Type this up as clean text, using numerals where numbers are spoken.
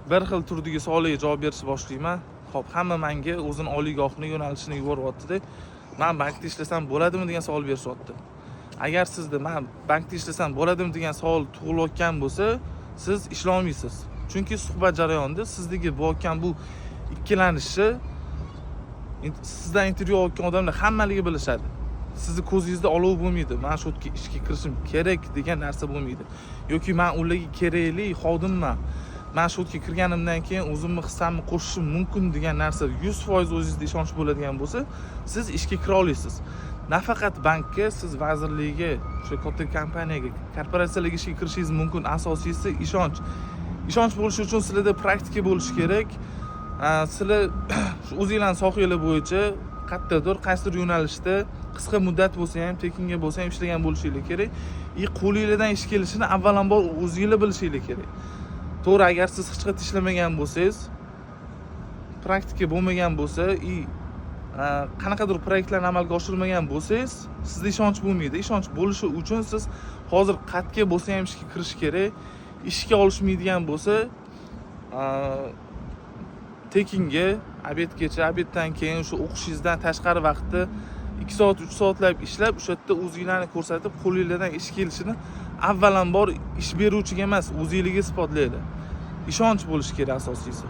bir xil turdagi savolga javob berishni boshlayman. Xo'p, hamma menga o'zini oliygohni yo'nalishini yuboryapti-da. Men bankda ishlasam bo'ladimi degan savol berishyapti. Agar sizda men bankda ishlasam bo'ladimi degan savol tug'ilayotgan bo'lsa, siz ishla olmaysiz. Chunki suhbat jarayonida sizdagi bo'layotgan bu ikkilanishni sizdan intervyu olayotgan odamlar hammaligi bilishadi. Sizni ko'zingizda olov bo'lmaydi. Men shu yerga ishga kirishim kerak degan narsa bo'lmaydi. Yoki men ularga kerakli xodimman. Men shu yerga kirganimdan keyin o'zimni hissamni qo'shishim mumkin degan narsa 100% o'zingizda ishonch bo'ladigan bo'lsa, siz ishga kira olasiz. Nafaqat bankka, siz vazirlikka, o'sha katta kompaniyaga, korporatsiyalarga ishga kirishingiz mumkin. Asosiysi ishonch. Ishonch bo'lishi uchun sizlarda praktika bo'lishi kerak. Sizlar o'zingizlarning sohalar bo'yicha qayerdadir, qaysidir yo'nalishda qisqa muddat bo'lsa ham, tekinga bo'lsa ham ishlagan bo'lishingiz kerak. Qo'lingizdan ish kelishini avvalambor o'zingizlar bilishingiz kerak. To'g'ri, agar siz hech qachon ishlamagan bo'lsangiz, praktika bo'lmagan bo'lsa, qanaqadir proyektlarni amalga oshirmagan bo'lsangiz, sizda ishonch bo'lmaydi. Ishonch bo'lishi uchun siz hozir qatga bo'lsa ham ishga kirish kerak. Ishga olishmaydigan bo'lsa, tekinga, obedgacha, obeddan keyin o'sha o'qishingizdan tashqari vaqtda 2 soat, 3 soatlab ishlab, o'sha yerda o'zingizlarni ko'rsatib, qo'lingizdan ish kelishini avvalambor ish beruvchiga emas, o'zingizga isbotlanglar. Ishonch bo'lishi kerak asosiysi.